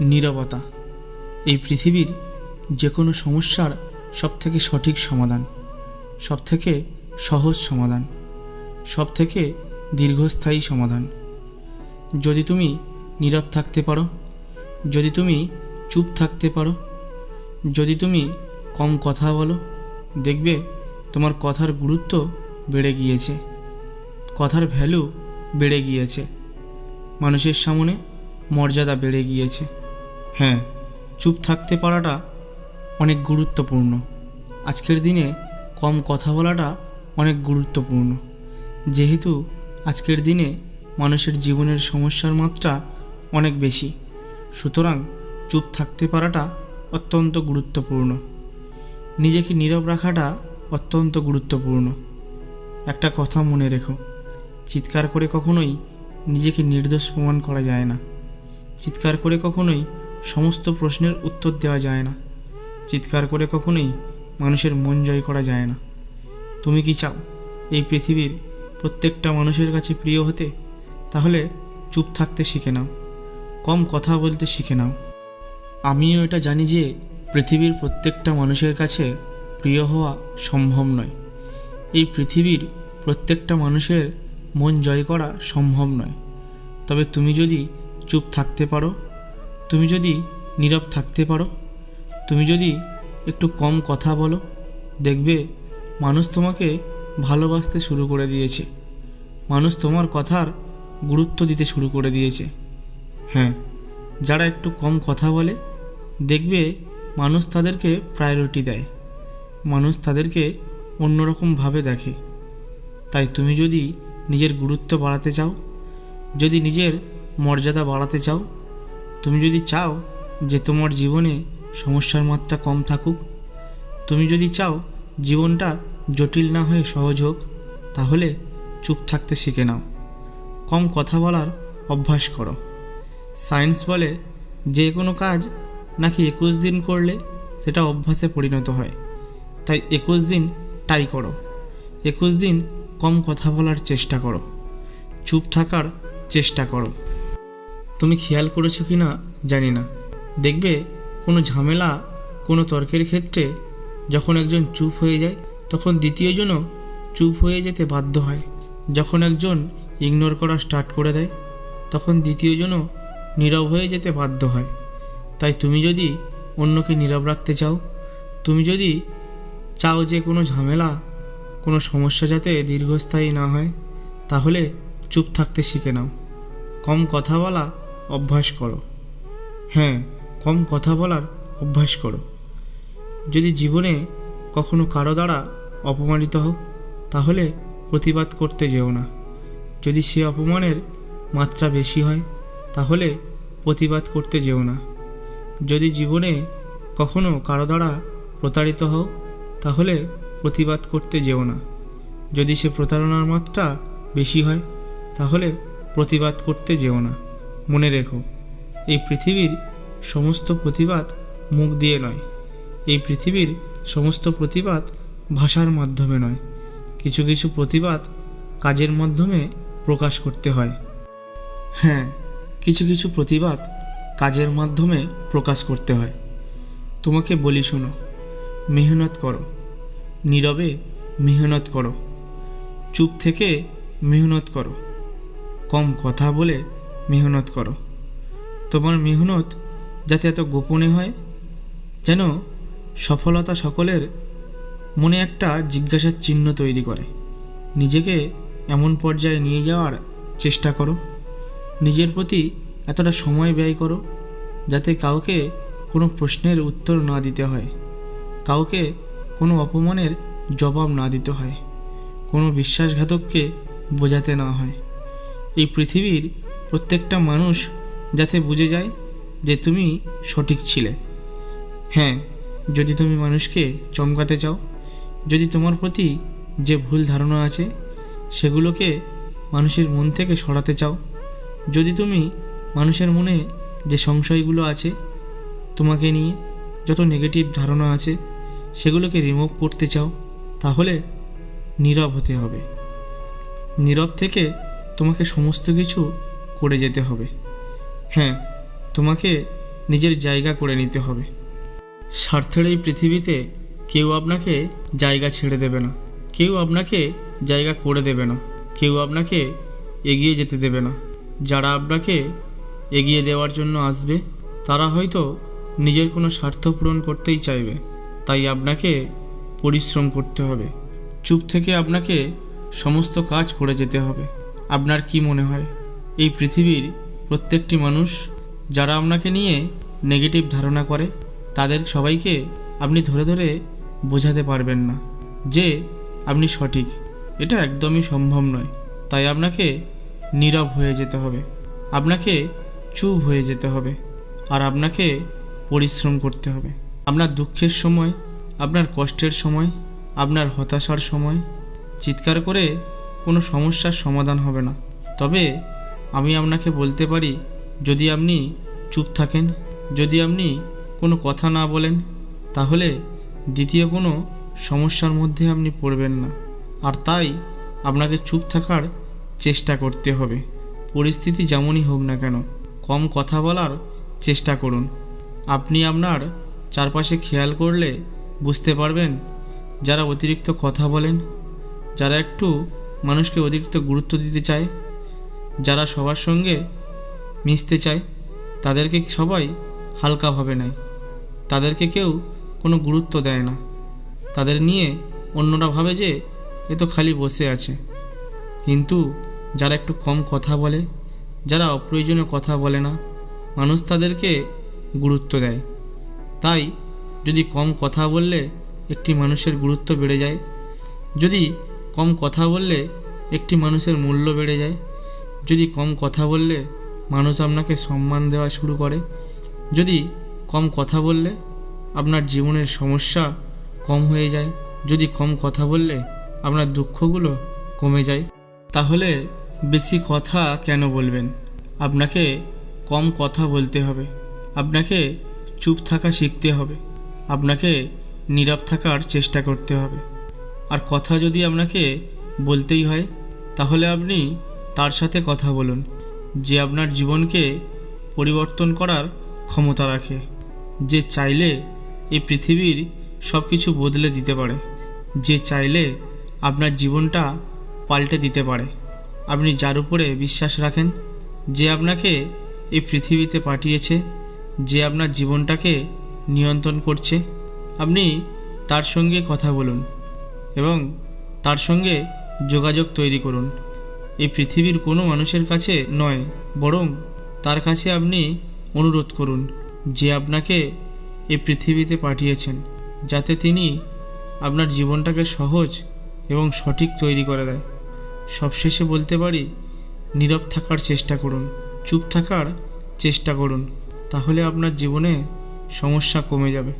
নীরবতা এই পৃথিবীর যে কোনো সমস্যার সবথেকে সঠিক সমাধান, সবথেকে সহজ সমাধান, সবথেকে দীর্ঘস্থায়ী সমাধান। যদি তুমি নীরব থাকতে পারো, যদি তুমি চুপ থাকতে পারো, যদি তুমি কম কথা বলো, দেখবে তোমার কথার গুরুত্ব বেড়ে গিয়েছে, কথার ভ্যালু বেড়ে গিয়েছে, মানুষের সামনে মর্যাদা বেড়ে গিয়েছে। হ্যাঁ, চুপ থাকতে পারাটা অনেক গুরুত্বপূর্ণ। আজকের দিনে কম কথা বলাটা অনেক গুরুত্বপূর্ণ, যেহেতু আজকের দিনে মানুষের জীবনের সমস্যার মাত্রা অনেক বেশি। সুতরাং চুপ থাকতে পারাটা অত্যন্ত গুরুত্বপূর্ণ। নিজেকে নীরব রাখাটা অত্যন্ত গুরুত্বপূর্ণ। একটা কথা মনে রেখো, চিৎকার করে কখনোই নিজেকে নির্দোষ প্রমাণ করা যায় না। চিৎকার করে কখনোই সমস্ত প্রশ্নের উত্তর দেওয়া যায় না। চিৎকার করে কখনোই মানুষের মন জয় করা যায় না। তুমি কি চাও এই পৃথিবীর প্রত্যেকটা মানুষের কাছে প্রিয় হতে? তাহলে চুপ থাকতে শিখে নাও, কম কথা বলতে শিখে নাও। আমিও এটা জানি যে পৃথিবীর প্রত্যেকটা মানুষের কাছে প্রিয় হওয়া সম্ভব নয়। এই পৃথিবীর প্রত্যেকটা মানুষের মন জয় করা সম্ভব নয়। তবে তুমি যদি চুপ থাকতে পারো, তুমি যদি নীরব থাকতে পারো, তুমি যদি একটু কম কথা বলো, দেখবে মানুষ তোমাকে ভালোবাসতে শুরু করে দিয়েছে, মানুষ তোমার কথার গুরুত্ব দিতে শুরু করে দিয়েছে। হ্যাঁ, যারা একটু কম কথা বলে, দেখবে মানুষ তাদেরকে প্রায়োরিটি দেয়, মানুষ তাদেরকে অন্যরকমভাবে দেখে। তাই তুমি যদি নিজের গুরুত্ব বাড়াতে চাও, যদি নিজের মর্যাদা বাড়াতে চাও, তুমি যদি চাও যে তোমার জীবনে সমস্যার মাত্রা কম থাকুক, তুমি যদি চাও জীবনটা জটিল না হয়ে সহজ হোক, তাহলে চুপ থাকতে শিখে নাও, কম কথা বলার অভ্যাস করো। সায়েন্স বলে যে কোনো কাজ নাকি 21 দিন করলে সেটা অভ্যাসে পরিণত হয়। তাই 21 দিন ট্রাই করো, 21 দিন কম কথা বলার চেষ্টা করো, চুপ থাকার চেষ্টা করো। তুমি খেয়াল করেছো কি না জানি না, দেখবে কোনো ঝামেলা, কোনো তর্কের ক্ষেত্রে যখন একজন চুপ হয়ে যায়, তখন দ্বিতীয়জনও চুপ হয়ে যেতে বাধ্য হয়। যখন একজন ইগনোর করা স্টার্ট করে দেয়, তখন দ্বিতীয়জনও নীরব হয়ে যেতে বাধ্য হয়। তাই তুমি যদি অন্যকে নীরব রাখতে চাও, তুমি যদি চাও যে কোনো ঝামেলা, কোনো সমস্যা যাতে দীর্ঘস্থায়ী না হয়, তাহলে চুপ থাকতে শিখে নাও, কম কথা বলা অভ্যাস করো। হ্যাঁ, কম কথা বলার অভ্যাস করো। যদি জীবনে কখনো কারো দ্বারা অপমানিত হও, তাহলে প্রতিবাদ করতে যেও না। যদি সে অপমানের মাত্রা বেশি হয়, তাহলে প্রতিবাদ করতে যেও না। যদি জীবনে কখনো কারো দ্বারা প্রতারিত হও, তাহলে প্রতিবাদ করতে যেও না। যদি সে প্রতারণার মাত্রা বেশি হয়, তাহলে প্রতিবাদ করতে যেও না। মনে রেখো, এই পৃথিবীর সমস্ত প্রতিবাদ মুখ দিয়ে নয়, এই পৃথিবীর সমস্ত প্রতিবাদ ভাষার মাধ্যমে নয়, কিছু কিছু প্রতিবাদ কাজের মাধ্যমে প্রকাশ করতে হয়। হ্যাঁ, কিছু কিছু প্রতিবাদ কাজের মাধ্যমে প্রকাশ করতে হয়। তোমাকে বলি শোনো, মেহনত করো, নীরবে মেহনত করো, চুপ থেকে মেহনত করো, কম কথা বলে মেহনত করো। তোমার মেহনত যাতে এত গোপনে হয় যেন সফলতা সকলের মনে একটা জিজ্ঞাসার চিহ্ন তৈরি করে। নিজেকে এমন পর্যায়ে নিয়ে যাওয়ার চেষ্টা করো, নিজের প্রতি এতটা সময় ব্যয় করো যাতে কাউকে কোনো প্রশ্নের উত্তর না দিতে হয়, কাউকে কোনো অপমানের জবাব না দিতে হয়, কোনো বিশ্বাসঘাতককে বোঝাতে না হয়। এই পৃথিবীর প্রত্যেকটা মানুষ যাতে বুঝে যায় যে তুমি সঠিক ছিলে। হ্যাঁ, যদি তুমি মানুষকে চমকাতে চাও, যদি তোমার প্রতি যে ভুল ধারণা আছে সেগুলোকে মানুষের মন থেকে সরাতে চাও, যদি তুমি মানুষের মনে যে সংশয়গুলো আছে তোমাকে নিয়ে, যত নেগেটিভ ধারণা আছে সেগুলোকে রিমুভ করতে চাও, তাহলে নীরব হতে হবে। নীরব থেকে তোমাকে সমস্ত কিছু করে যেতে হবে। হ্যাঁ, তোমাকে নিজের জায়গা করে নিতে হবে। স্বার্থের এই পৃথিবীতে কেউ আপনাকে জায়গা ছেড়ে দেবে না, কেউ আপনাকে জায়গা করে দেবে না, কেউ আপনাকে এগিয়ে যেতে দেবে না। যারা আপনাকে এগিয়ে দেওয়ার জন্য আসবে তারা হয়তো নিজের কোনো স্বার্থ পূরণ করতেই চাইবে, তাই আপনাকে পরিশ্রম করতে হবে। চুপ থেকে আপনাকে সমস্ত কাজ করে যেতে হবে। আপনার কি মনে হয় এই পৃথিবীর প্রত্যেকটি মানুষ যারা আপনাকে নিয়ে নেগেটিভ ধারণা করে তাদের সবাইকে আপনি ধরে ধরে বোঝাতে পারবেন না যে আপনি সঠিক? এটা একদমই সম্ভব নয়। তাই আপনাকে নীরব হয়ে যেতে হবে, আপনাকে চুপ হয়ে যেতে হবে, আর আপনাকে পরিশ্রম করতে হবে। আপনার দুঃখের সময়, আপনার কষ্টের সময়, আপনার হতাশার সময় চিৎকার করে কোনো সমস্যার সমাধান হবে না। তবে আমি আপনাকে বলতে পারি, যদি আপনি চুপ থাকেন, যদি আপনি কোনো কথা না বলেন, তাহলে দ্বিতীয় কোনো সমস্যার মধ্যে আপনি পড়বেন না। আর তাই আপনাকে চুপ থাকার চেষ্টা করতে হবে। পরিস্থিতি যেমনই হোক না কেন কম কথা বলার চেষ্টা করুন। আপনি আপনার চারপাশে খেয়াল করলে বুঝতে পারবেন যারা অতিরিক্ত কথা বলেন, যারা একটু মানুষকে অতিরিক্ত গুরুত্ব দিতে চায়, যারা সবার সঙ্গে মিশতে চায়, তাদেরকে সবাই হালকাভাবে নেয়, তাদেরকে কেউ কোনো গুরুত্ব দেয় না। তাদের নিয়ে অন্যরা ভাবে যে এ তো খালি বসে আছে। কিন্তু যারা একটু কম কথা বলে, যারা অপ্রয়োজনীয় কথা বলে না, মানুষ তাদেরকে গুরুত্ব দেয়। তাই যদি কম কথা বললে একটি মানুষের গুরুত্ব বেড়ে যায়, যদি কম কথা বললে একটি মানুষের মূল্য বেড়ে যায়, যদি কম কথা বললে মানুষ আপনাকে সম্মান দেওয়া শুরু করে, যদি কম কথা বললে আপনার জীবনের সমস্যা কম হয়ে যায়, যদি কম কথা বললে আপনার দুঃখগুলো কমে যায়, তাহলে বেশি কথা কেন বলবেন? আপনাকে কম কথা বলতে হবে, আপনাকে চুপ থাকা শিখতে হবে, আপনাকে নীরব থাকার চেষ্টা করতে হবে। আর কথা যদি আপনাকে বলতেই হয় তাহলে আপনি তার সাথে কথা বলুন যে আপনার জীবনকে পরিবর্তন করার ক্ষমতা রাখে, যে চাইলে এই পৃথিবীর সব কিছু বদলে দিতে পারে, যে চাইলে আপনার জীবনটা পাল্টে দিতে পারে। আপনি যার উপরে বিশ্বাস রাখেন, যে আপনাকে এই পৃথিবীতে পাঠিয়েছে, যে আপনার জীবনটাকে নিয়ন্ত্রণ করছে, আপনি তার সঙ্গে কথা বলুন এবং তার সঙ্গে যোগাযোগ তৈরি করুন। এই পৃথিবীর কোনো মানুষের কাছে নয়, বরং তার কাছে আপনি অনুরোধ করুন যে আপনাকে এই পৃথিবীতে পাঠিয়েছেন, যাতে তিনি আপনার জীবনটাকে সহজ এবং সঠিক তৈরি করে দেয়। সবশেষে বলতে পারি, নীরব থাকার চেষ্টা করুন, চুপ থাকার চেষ্টা করুন, তাহলে আপনার জীবনে সমস্যা কমে যাবে।